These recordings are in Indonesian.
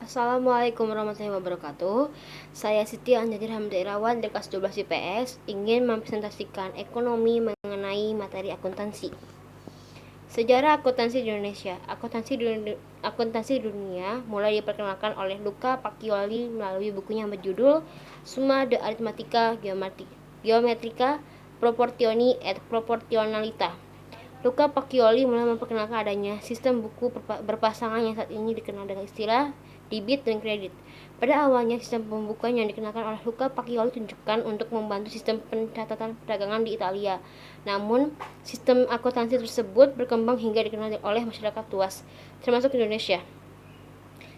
Assalamualaikum warahmatullahi wabarakatuh. Saya Siti Anjadir Hamdairawan dari kelas 12 IPS ingin mempresentasikan ekonomi mengenai materi akuntansi. Sejarah akuntansi di Indonesia. Akuntansi di dunia mulai diperkenalkan oleh Luca Pacioli melalui bukunya berjudul Summa de Arithmetica Geometrica Proportioni et Proportionalita. Luca Pacioli mulai memperkenalkan adanya sistem buku berpasangan yang saat ini dikenal dengan istilah debit dan kredit. Pada awalnya, sistem pembukuan yang dikenakan oleh Luca Pacioli tunjukkan untuk membantu sistem pencatatan perdagangan di Italia. Namun, sistem akuntansi tersebut berkembang hingga dikenal oleh masyarakat luas, termasuk Indonesia.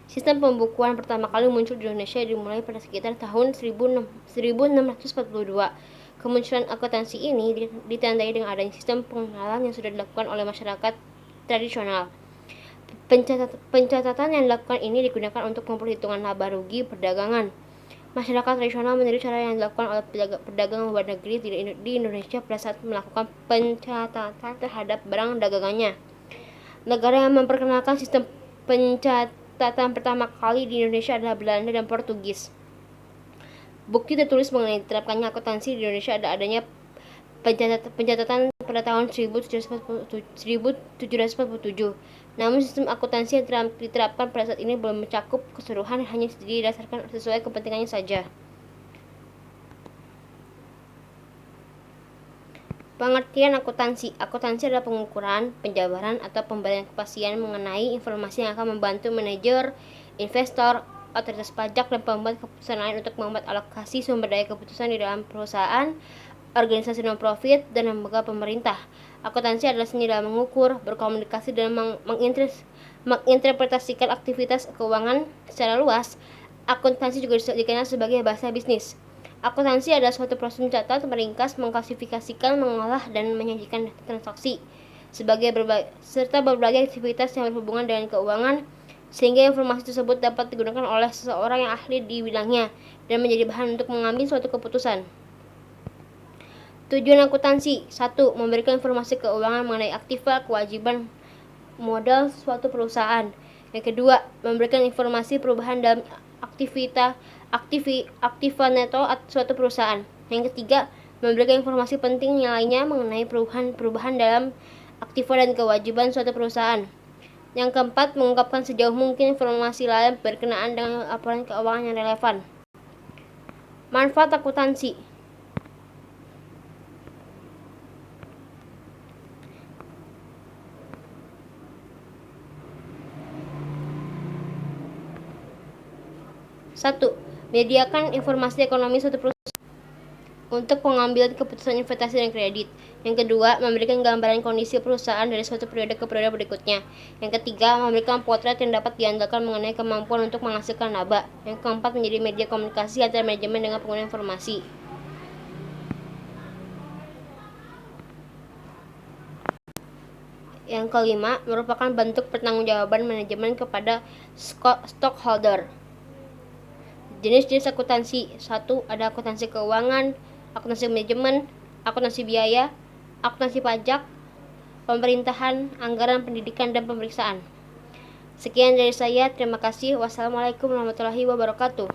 Sistem pembukuan pertama kali muncul di Indonesia dimulai pada sekitar tahun 1642. Kemunculan akuntansi ini ditandai dengan adanya sistem pengenalan yang sudah dilakukan oleh masyarakat tradisional. Pencatatan yang dilakukan ini digunakan untuk memperhitungkan laba rugi perdagangan. Masyarakat tradisional meniru cara yang dilakukan oleh pedagang luar negeri di Indonesia pada saat melakukan pencatatan terhadap barang dagangannya. Negara yang memperkenalkan sistem pencatatan pertama kali di Indonesia adalah Belanda dan Portugis. Bukti tertulis mengenai diterapkannya akuntansi di Indonesia ada adanya pencatatan pada tahun 1747. Namun sistem akuntansi yang diterapkan pada saat ini belum mencakup keseluruhan, hanya didasarkan sesuai kepentingannya saja. Pengertian akuntansi. Akuntansi adalah pengukuran, penjabaran, atau pemberian kepastian mengenai informasi yang akan membantu manajer, investor, otoritas pajak, dan pembuat keputusan lain untuk membuat alokasi sumber daya keputusan di dalam perusahaan, organisasi non-profit, dan lembaga pemerintah. Akuntansi adalah seni dalam mengukur, berkomunikasi, dan menginterpretasikan aktivitas keuangan secara luas. Akuntansi juga dikenal sebagai bahasa bisnis. Akuntansi adalah suatu proses mencatat, meringkas, mengklasifikasikan, mengolah, dan menyajikan transaksi serta berbagai aktivitas yang berhubungan dengan keuangan, sehingga informasi tersebut dapat digunakan oleh seseorang yang ahli di bidangnya dan menjadi bahan untuk mengambil suatu keputusan. Tujuan akuntansi: 1. Memberikan informasi keuangan mengenai aktiva, kewajiban, modal suatu perusahaan. Yang kedua, memberikan informasi perubahan dalam aktiva neto suatu perusahaan. Yang ketiga, memberikan informasi penting yang lainnya mengenai perubahan dalam aktiva dan kewajiban suatu perusahaan. Yang keempat, mengungkapkan sejauh mungkin informasi lain berkenaan dengan laporan keuangan yang relevan. Manfaat akuntansi: 1. Menyediakan informasi ekonomi suatu perusahaan untuk pengambilan keputusan investasi dan kredit. Yang kedua, memberikan gambaran kondisi perusahaan dari suatu periode ke periode berikutnya. Yang ketiga, memberikan potret yang dapat diandalkan mengenai kemampuan untuk menghasilkan laba. Yang keempat, menjadi media komunikasi antara manajemen dengan pengguna informasi. Yang kelima, merupakan bentuk pertanggungjawaban manajemen kepada stockholder. Jenis-jenis akuntansi: 1. Ada akuntansi keuangan, akuntansi manajemen, akuntansi biaya, akuntansi pajak, pemerintahan, anggaran, pendidikan, dan pemeriksaan. Sekian dari saya, terima kasih. Wassalamualaikum warahmatullahi wabarakatuh.